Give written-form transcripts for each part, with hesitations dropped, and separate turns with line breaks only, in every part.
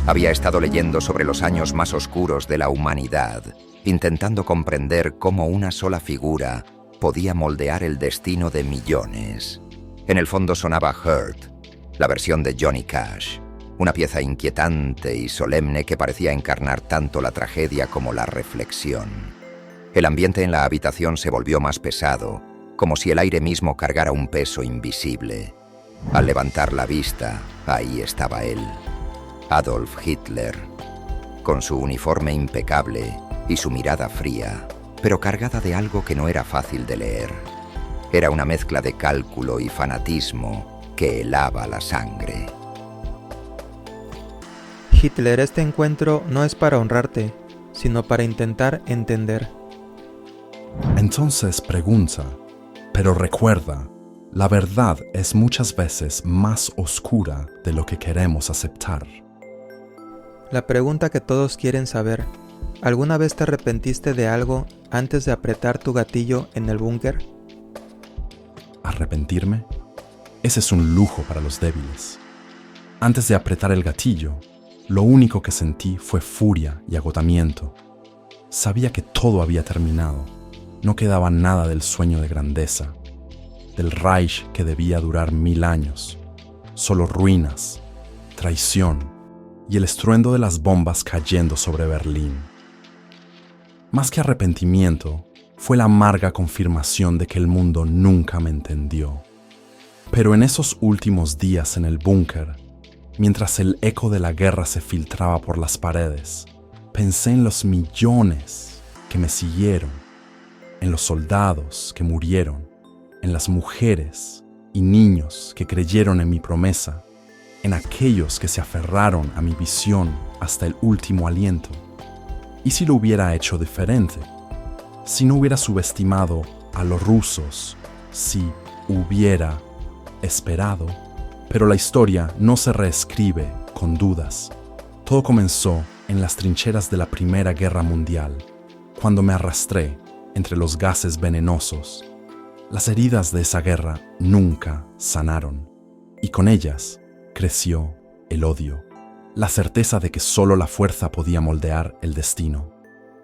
Había estado leyendo sobre los años más oscuros de la humanidad, intentando comprender cómo una sola figura podía moldear el destino de millones. En el fondo sonaba Hurt, la versión de Johnny Cash, una pieza inquietante y solemne que parecía encarnar tanto la tragedia como la reflexión. El ambiente en la habitación se volvió más pesado, como si el aire mismo cargara un peso invisible. Al levantar la vista, ahí estaba él, Adolf Hitler, con su uniforme impecable y su mirada fría, pero cargada de algo que no era fácil de leer. Era una mezcla de cálculo y fanatismo que helaba la sangre.
Hitler, este encuentro no es para honrarte, sino para intentar entender.
Entonces pregunta, pero recuerda, la verdad es muchas veces más oscura de lo que queremos aceptar.
La pregunta que todos quieren saber: ¿alguna vez te arrepentiste de algo antes de apretar tu gatillo en el búnker?
¿Arrepentirme? Ese es un lujo para los débiles. Antes de apretar el gatillo, lo único que sentí fue furia y agotamiento. Sabía que todo había terminado. No quedaba nada del sueño de grandeza, del Reich que debía durar 1000 años. Solo ruinas, traición y el estruendo de las bombas cayendo sobre Berlín. Más que arrepentimiento, fue la amarga confirmación de que el mundo nunca me entendió. Pero en esos últimos días en el búnker, mientras el eco de la guerra se filtraba por las paredes, pensé en los millones que me siguieron, en los soldados que murieron, en las mujeres y niños que creyeron en mi promesa, en aquellos que se aferraron a mi visión hasta el último aliento. ¿Y si lo hubiera hecho diferente? Si no hubiera subestimado a los rusos, si hubiera esperado. Pero la historia no se reescribe con dudas. Todo comenzó en las trincheras de la Primera Guerra Mundial, cuando me arrastré entre los gases venenosos. Las heridas de esa guerra nunca sanaron, y con ellas creció el odio, la certeza de que solo la fuerza podía moldear el destino.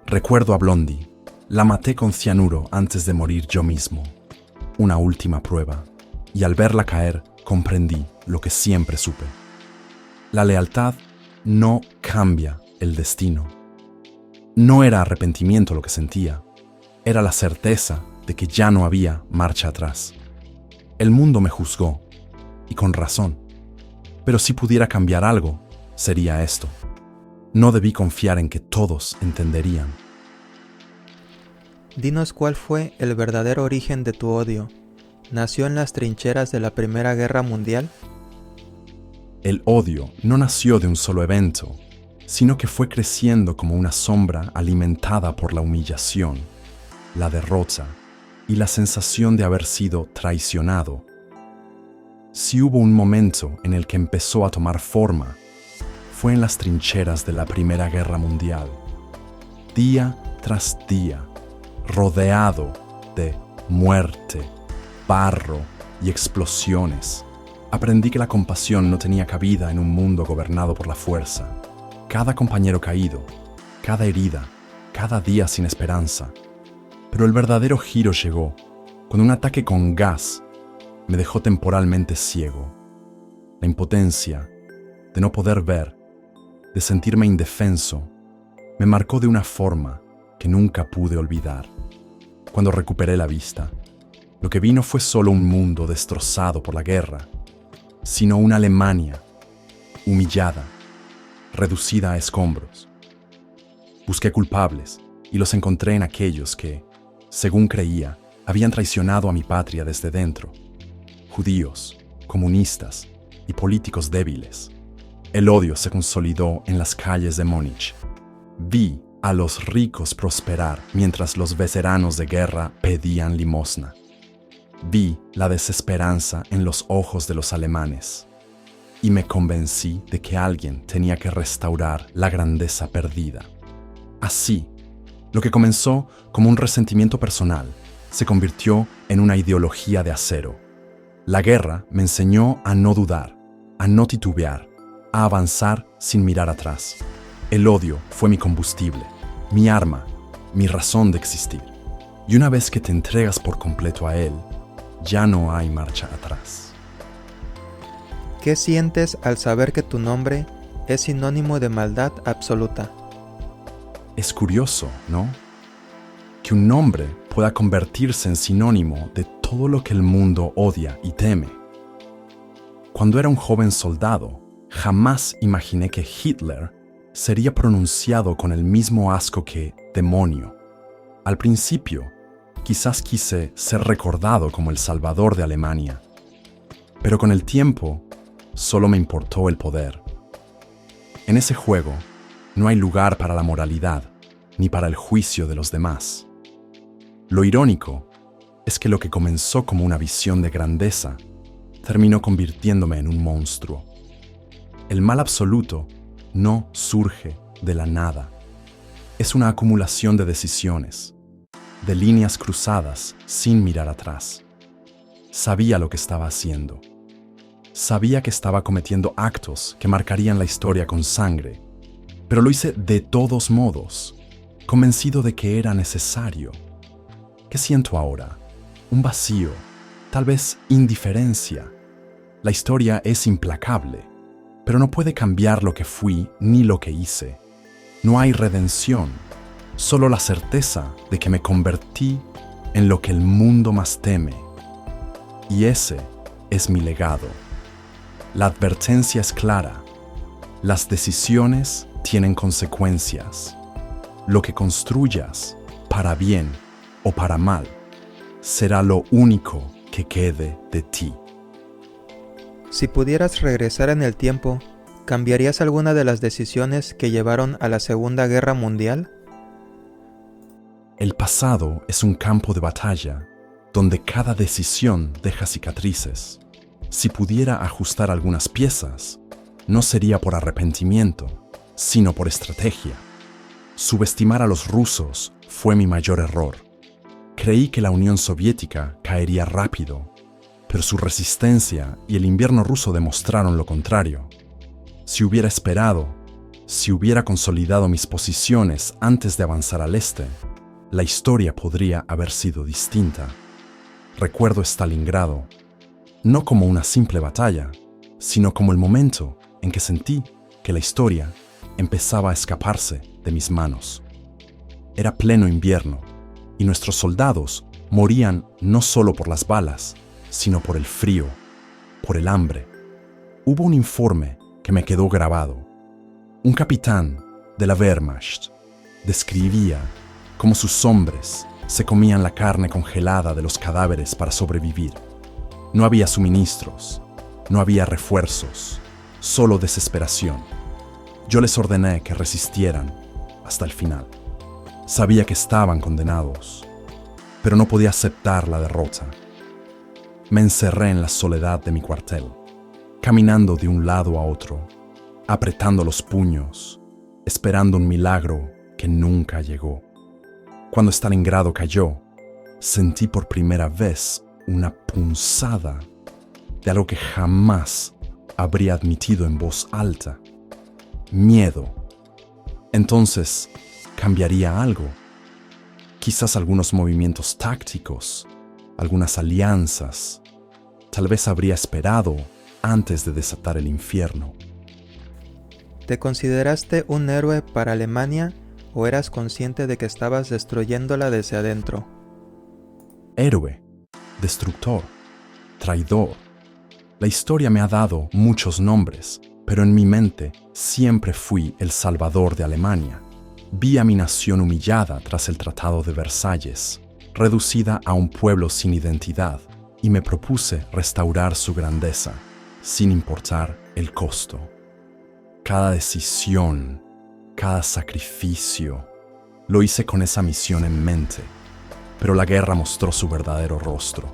Recuerdo a Blondie, la maté con cianuro antes de morir yo mismo, una última prueba, y al verla caer comprendí lo que siempre supe. La lealtad no cambia el destino. No era arrepentimiento lo que sentía, era la certeza de que ya no había marcha atrás. El mundo me juzgó, y con razón. Pero si pudiera cambiar algo, sería esto. No debí confiar en que todos entenderían.
Dinos cuál fue el verdadero origen de tu odio. ¿Nació en las trincheras de la Primera Guerra Mundial?
El odio no nació de un solo evento, sino que fue creciendo como una sombra alimentada por la humillación, la derrota y la sensación de haber sido traicionado. Si hubo un momento en el que empezó a tomar forma, fue en las trincheras de la Primera Guerra Mundial. Día tras día, rodeado de muerte, barro y explosiones, aprendí que la compasión no tenía cabida en un mundo gobernado por la fuerza. Cada compañero caído, cada herida, cada día sin esperanza. Pero el verdadero giro llegó cuando un ataque con gas me dejó temporalmente ciego. La impotencia de no poder ver, de sentirme indefenso, me marcó de una forma que nunca pude olvidar. Cuando recuperé la vista, lo que vi no fue solo un mundo destrozado por la guerra, sino una Alemania humillada, reducida a escombros. Busqué culpables y los encontré en aquellos que, según creía, habían traicionado a mi patria desde dentro. Judíos, comunistas y políticos débiles. El odio se consolidó en las calles de Múnich. Vi a los ricos prosperar mientras los veteranos de guerra pedían limosna. Vi la desesperanza en los ojos de los alemanes y me convencí de que alguien tenía que restaurar la grandeza perdida. Así, lo que comenzó como un resentimiento personal se convirtió en una ideología de acero. La guerra me enseñó a no dudar, a no titubear, a avanzar sin mirar atrás. El odio fue mi combustible, mi arma, mi razón de existir. Y una vez que te entregas por completo a él, ya no hay marcha atrás.
¿Qué sientes al saber que tu nombre es sinónimo de maldad absoluta?
Es curioso, ¿no? Que un nombre pueda convertirse en sinónimo de todo lo que el mundo odia y teme. Cuando era un joven soldado, jamás imaginé que Hitler sería pronunciado con el mismo asco que demonio. Al principio, quizás quise ser recordado como el salvador de Alemania, pero con el tiempo solo me importó el poder. En ese juego no hay lugar para la moralidad ni para el juicio de los demás. Lo irónico es que lo que comenzó como una visión de grandeza terminó convirtiéndome en un monstruo. El mal absoluto no surge de la nada. Es una acumulación de decisiones, de líneas cruzadas sin mirar atrás. Sabía lo que estaba haciendo. Sabía que estaba cometiendo actos que marcarían la historia con sangre, pero lo hice de todos modos, convencido de que era necesario. ¿Qué siento ahora? Un vacío, tal vez indiferencia. La historia es implacable, pero no puede cambiar lo que fui ni lo que hice. No hay redención, solo la certeza de que me convertí en lo que el mundo más teme. Y ese es mi legado. La advertencia es clara. Las decisiones tienen consecuencias. Lo que construyas, para bien o para mal, será lo único que quede de ti.
Si pudieras regresar en el tiempo, ¿cambiarías alguna de las decisiones que llevaron a la Segunda Guerra Mundial?
El pasado es un campo de batalla donde cada decisión deja cicatrices. Si pudiera ajustar algunas piezas, no sería por arrepentimiento, sino por estrategia. Subestimar a los rusos fue mi mayor error. Creí que la Unión Soviética caería rápido, pero su resistencia y el invierno ruso demostraron lo contrario. Si hubiera esperado, si hubiera consolidado mis posiciones antes de avanzar al este, la historia podría haber sido distinta. Recuerdo Stalingrado, no como una simple batalla, sino como el momento en que sentí que la historia empezaba a escaparse de mis manos. Era pleno invierno, y nuestros soldados morían no solo por las balas, sino por el frío, por el hambre. Hubo un informe que me quedó grabado. Un capitán de la Wehrmacht describía cómo sus hombres se comían la carne congelada de los cadáveres para sobrevivir. No había suministros, no había refuerzos, solo desesperación. Yo les ordené que resistieran hasta el final. Sabía que estaban condenados, pero no podía aceptar la derrota. Me encerré en la soledad de mi cuartel, caminando de un lado a otro, apretando los puños, esperando un milagro que nunca llegó. Cuando Stalingrado cayó, sentí por primera vez una punzada de algo que jamás habría admitido en voz alta: miedo. Entonces, ¿cambiaría algo? Quizás algunos movimientos tácticos, algunas alianzas. Tal vez habría esperado antes de desatar el infierno.
¿Te consideraste un héroe para Alemania o eras consciente de que estabas destruyéndola desde adentro?
Héroe, destructor, traidor. La historia me ha dado muchos nombres, pero en mi mente siempre fui el salvador de Alemania. Vi a mi nación humillada tras el Tratado de Versalles, reducida a un pueblo sin identidad, y me propuse restaurar su grandeza, sin importar el costo. Cada decisión, cada sacrificio, lo hice con esa misión en mente, pero la guerra mostró su verdadero rostro.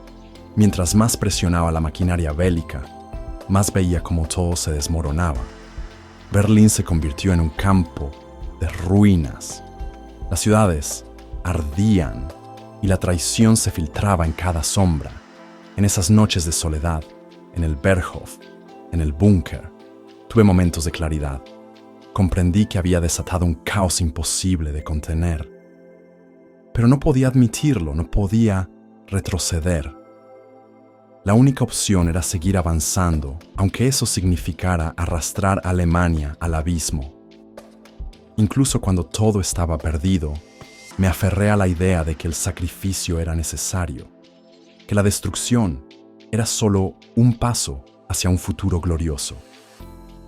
Mientras más presionaba la maquinaria bélica, más veía cómo todo se desmoronaba. Berlín se convirtió en un campo de ruinas. Las ciudades ardían y la traición se filtraba en cada sombra, en esas noches de soledad, en el Berghof, en el búnker. Tuve momentos de claridad. Comprendí que había desatado un caos imposible de contener. Pero no podía admitirlo, no podía retroceder. La única opción era seguir avanzando, aunque eso significara arrastrar a Alemania al abismo. Incluso cuando todo estaba perdido, me aferré a la idea de que el sacrificio era necesario, que la destrucción era solo un paso hacia un futuro glorioso.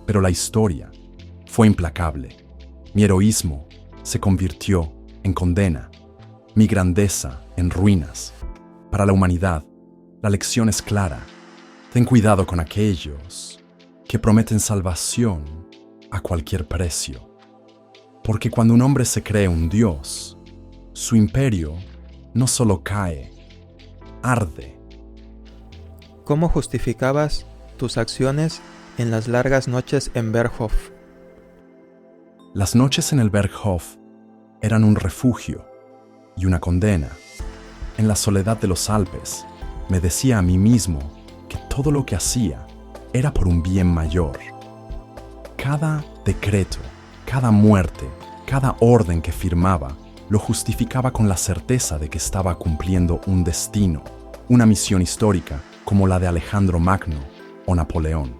Pero la historia fue implacable. Mi heroísmo se convirtió en condena, mi grandeza en ruinas. Para la humanidad, la lección es clara. Ten cuidado con aquellos que prometen salvación a cualquier precio. Porque cuando un hombre se cree un dios, su imperio no solo cae, arde.
¿Cómo justificabas tus acciones en las largas noches en Berghof?
Las noches en el Berghof eran un refugio y una condena. En la soledad de los Alpes, me decía a mí mismo que todo lo que hacía era por un bien mayor. Cada decreto, cada muerte, cada orden que firmaba, lo justificaba con la certeza de que estaba cumpliendo un destino, una misión histórica como la de Alejandro Magno o Napoleón.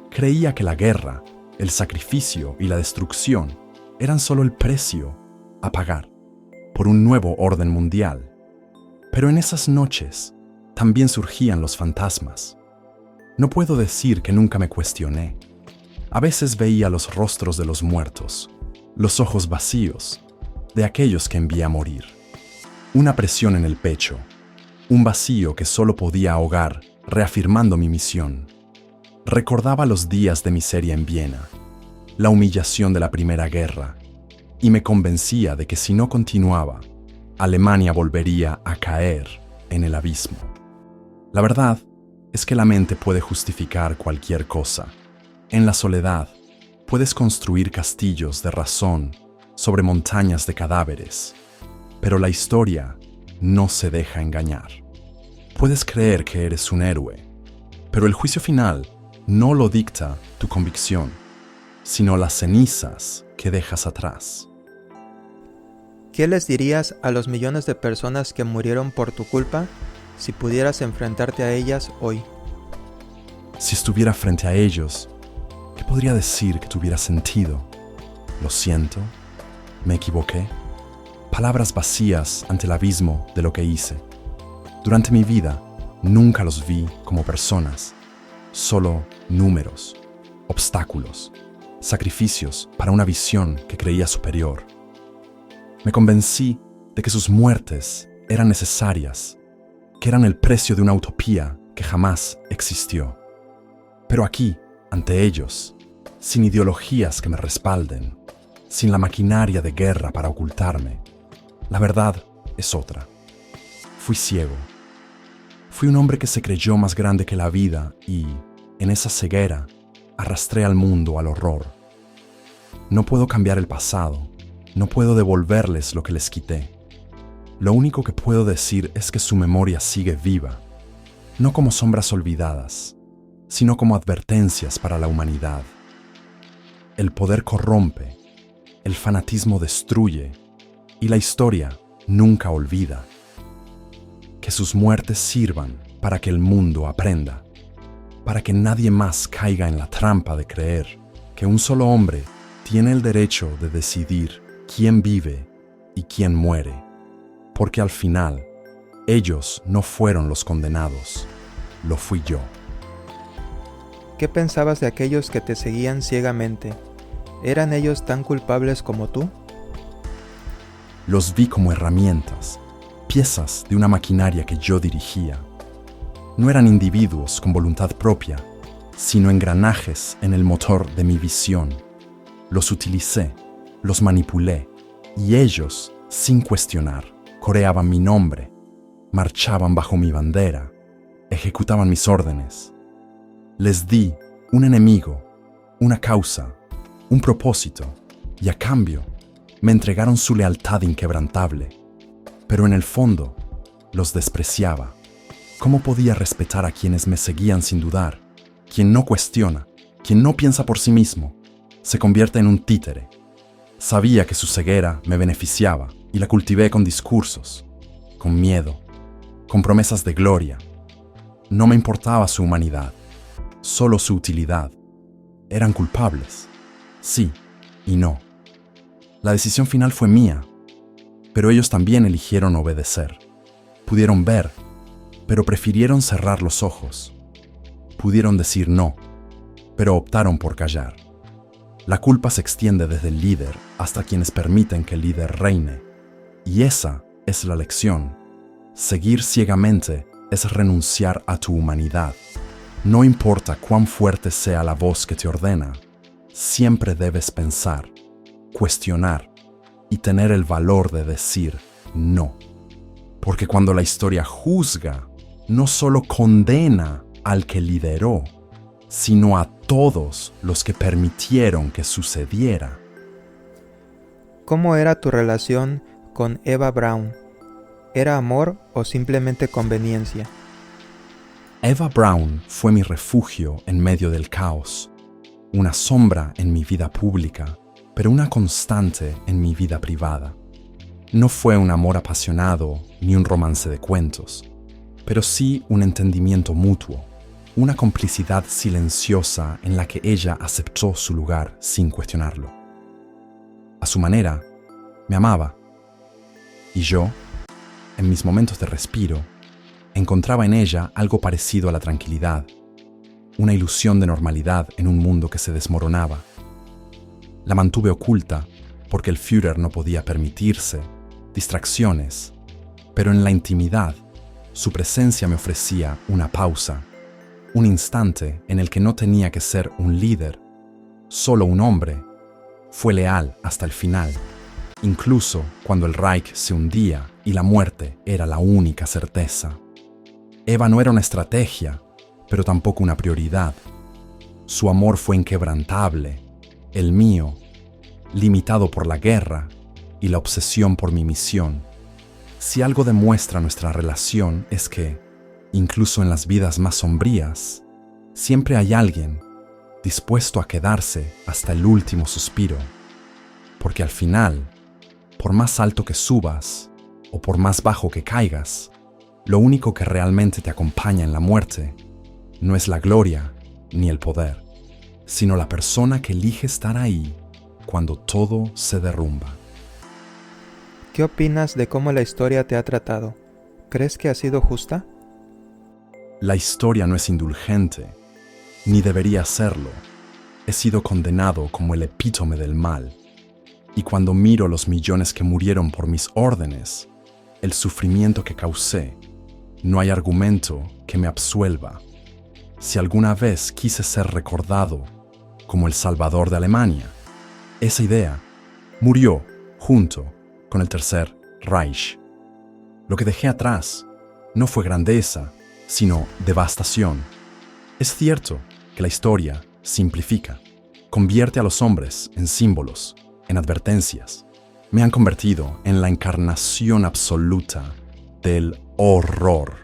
Creía que la guerra, el sacrificio y la destrucción eran solo el precio a pagar por un nuevo orden mundial. Pero en esas noches también surgían los fantasmas. No puedo decir que nunca me cuestioné. A veces veía los rostros de los muertos, los ojos vacíos de aquellos que envié a morir. Una presión en el pecho, un vacío que solo podía ahogar, reafirmando mi misión. Recordaba los días de miseria en Viena, la humillación de la Primera Guerra, y me convencía de que si no continuaba, Alemania volvería a caer en el abismo. La verdad es que la mente puede justificar cualquier cosa. En la soledad, puedes construir castillos de razón sobre montañas de cadáveres, pero la historia no se deja engañar. Puedes creer que eres un héroe, pero el juicio final no lo dicta tu convicción, sino las cenizas que dejas atrás.
¿Qué les dirías a los millones de personas que murieron por tu culpa si pudieras enfrentarte a ellas hoy?
Si estuviera frente a ellos, ¿qué podría decir que tuviera sentido? Lo siento, me equivoqué. Palabras vacías ante el abismo de lo que hice. Durante mi vida, nunca los vi como personas, solo números, obstáculos, sacrificios para una visión que creía superior. Me convencí de que sus muertes eran necesarias, que eran el precio de una utopía que jamás existió. Pero aquí, ante ellos, sin ideologías que me respalden, sin la maquinaria de guerra para ocultarme, la verdad es otra. Fui ciego. Fui un hombre que se creyó más grande que la vida y, en esa ceguera, arrastré al mundo al horror. No puedo cambiar el pasado, no puedo devolverles lo que les quité. Lo único que puedo decir es que su memoria sigue viva, no como sombras olvidadas, sino como advertencias para la humanidad. El poder corrompe, el fanatismo destruye y la historia nunca olvida. Que sus muertes sirvan para que el mundo aprenda, para que nadie más caiga en la trampa de creer que un solo hombre tiene el derecho de decidir quién vive y quién muere, porque al final ellos no fueron los condenados, lo fui yo.
¿Qué pensabas de aquellos que te seguían ciegamente? ¿Eran ellos tan culpables como tú?
Los vi como herramientas, piezas de una maquinaria que yo dirigía. No eran individuos con voluntad propia, sino engranajes en el motor de mi visión. Los utilicé, los manipulé, y ellos, sin cuestionar, coreaban mi nombre, marchaban bajo mi bandera, ejecutaban mis órdenes. Les di un enemigo, una causa, un propósito, y a cambio me entregaron su lealtad inquebrantable. Pero en el fondo, los despreciaba. ¿Cómo podía respetar a quienes me seguían sin dudar? Quien no cuestiona, Quien no piensa por sí mismo se convierte en un títere. Sabía que su ceguera me beneficiaba y la cultivé con discursos, con miedo, con promesas de gloria. No me importaba su humanidad, solo su utilidad. Eran culpables, sí y no. La decisión final fue mía, pero ellos también eligieron obedecer. Pudieron ver, pero prefirieron cerrar los ojos. Pudieron decir no, pero optaron por callar. La culpa se extiende desde el líder hasta quienes permiten que el líder reine. Y esa es la lección. Seguir ciegamente es renunciar a tu humanidad. No importa cuán fuerte sea la voz que te ordena, siempre debes pensar, cuestionar y tener el valor de decir no. Porque cuando la historia juzga, no solo condena al que lideró, sino a todos los que permitieron que sucediera.
¿Cómo era tu relación con Eva Braun? ¿Era amor o simplemente conveniencia?
Eva Braun fue mi refugio en medio del caos, una sombra en mi vida pública, pero una constante en mi vida privada. No fue un amor apasionado ni un romance de cuentos, pero sí un entendimiento mutuo, una complicidad silenciosa en la que ella aceptó su lugar sin cuestionarlo. A su manera, me amaba. Y yo, en mis momentos de respiro, encontraba en ella algo parecido a la tranquilidad, una ilusión de normalidad en un mundo que se desmoronaba. La mantuve oculta porque el Führer no podía permitirse distracciones, pero en la intimidad, su presencia me ofrecía una pausa, un instante en el que no tenía que ser un líder, solo un hombre. Fue leal hasta el final, incluso cuando el Reich se hundía y la muerte era la única certeza. Eva no era una estrategia, pero tampoco una prioridad. Su amor fue inquebrantable, el mío, limitado por la guerra y la obsesión por mi misión. Si algo demuestra nuestra relación es que, incluso en las vidas más sombrías, siempre hay alguien dispuesto a quedarse hasta el último suspiro. Porque al final, por más alto que subas o por más bajo que caigas, lo único que realmente te acompaña en la muerte no es la gloria ni el poder, sino la persona que elige estar ahí cuando todo se derrumba.
¿Qué opinas de cómo la historia te ha tratado? ¿Crees que ha sido justa?
La historia no es indulgente, ni debería serlo. He sido condenado como el epítome del mal. Y cuando miro los millones que murieron por mis órdenes, el sufrimiento que causé, no hay argumento que me absuelva. Si alguna vez quise ser recordado como el salvador de Alemania, esa idea murió junto con el Tercer Reich. Lo que dejé atrás no fue grandeza, sino devastación. Es cierto que la historia simplifica, convierte a los hombres en símbolos, en advertencias. Me han convertido en la encarnación absoluta del horror,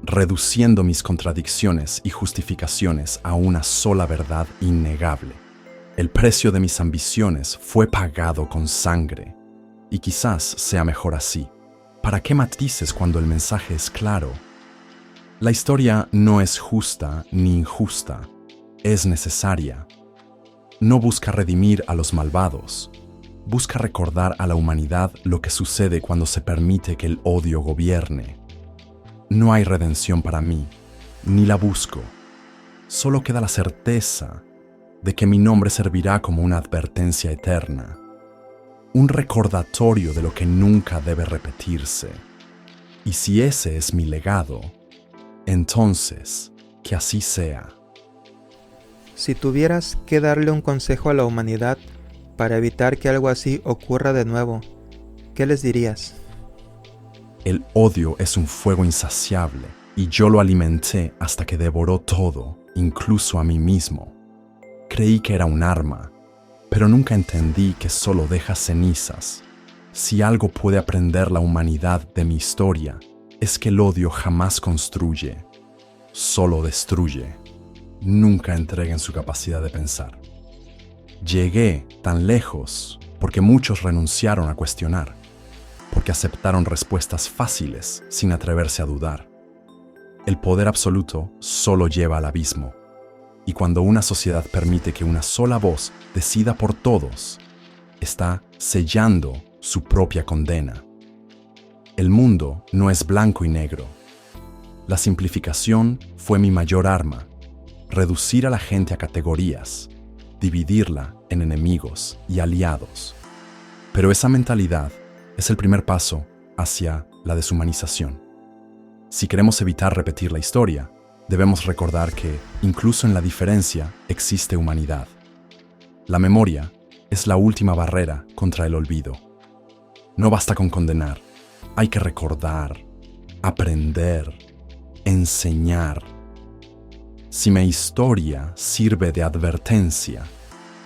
reduciendo mis contradicciones y justificaciones a una sola verdad innegable. El precio de mis ambiciones fue pagado con sangre, y quizás sea mejor así. ¿Para qué matices cuando el mensaje es claro? La historia no es justa ni injusta, es necesaria. No busca redimir a los malvados, busca recordar a la humanidad lo que sucede cuando se permite que el odio gobierne. No hay redención para mí, ni la busco. Solo queda la certeza de que mi nombre servirá como una advertencia eterna, un recordatorio de lo que nunca debe repetirse. Y si ese es mi legado, entonces, que así sea.
Si tuvieras que darle un consejo a la humanidad para evitar que algo así ocurra de nuevo, ¿qué les dirías?
El odio es un fuego insaciable y yo lo alimenté hasta que devoró todo, incluso a mí mismo. Creí que era un arma, pero nunca entendí que solo deja cenizas. Si algo puede aprender la humanidad de mi historia, es que el odio jamás construye, solo destruye. nunca entreguen su capacidad de pensar. Llegué tan lejos porque muchos renunciaron a cuestionar, porque aceptaron respuestas fáciles sin atreverse a dudar. El poder absoluto solo lleva al abismo, y cuando una sociedad permite que una sola voz decida por todos, está sellando su propia condena. El mundo no es blanco y negro. La simplificación fue mi mayor arma, reducir a la gente a categorías, dividirla en enemigos y aliados. Pero esa mentalidad es el primer paso hacia la deshumanización. Si queremos evitar repetir la historia, debemos recordar que, incluso en la diferencia, existe humanidad. La memoria es la última barrera contra el olvido. No basta con condenar, hay que recordar, aprender, enseñar. Si mi historia sirve de advertencia,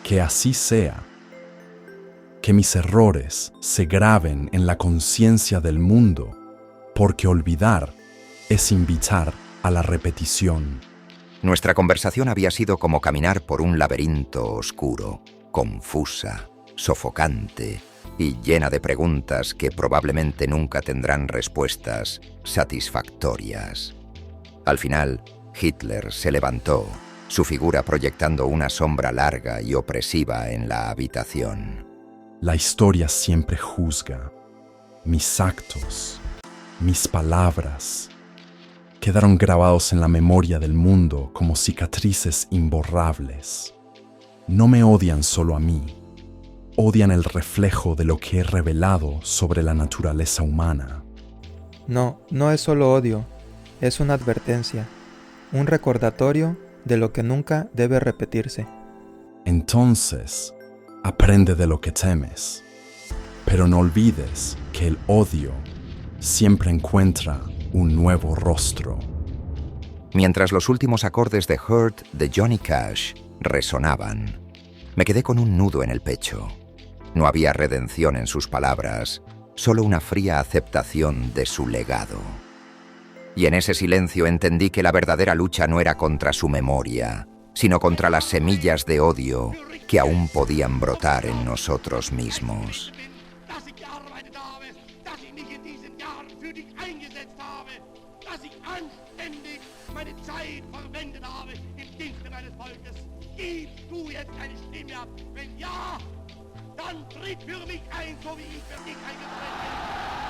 que así sea. Que mis errores se graben en la conciencia del mundo, porque olvidar es invitar a la repetición.
Nuestra conversación había sido como caminar por un laberinto oscuro, confusa, sofocante y llena de preguntas que probablemente nunca tendrán respuestas satisfactorias. Al final, Hitler se levantó, su figura proyectando una sombra larga y opresiva en la habitación.
La historia siempre juzga. Mis actos, mis palabras, quedaron grabados en la memoria del mundo como cicatrices imborrables. No me odian solo a mí, odian el reflejo de lo que he revelado sobre la naturaleza humana.
No, no es solo odio, es una advertencia, un recordatorio de lo que nunca debe repetirse.
Entonces, aprende de lo que temes, pero no olvides que el odio siempre encuentra un nuevo rostro.
Mientras los últimos acordes de Hurt de Johnny Cash resonaban, me quedé con un nudo en el pecho. No había redención en sus palabras, solo una fría aceptación de su legado. Y en ese silencio entendí que la verdadera lucha no era contra su memoria, sino contra las semillas de odio que aún podían brotar en nosotros mismos.
Dann tritt für mich ein, so wie ich für dich eingetreten bin.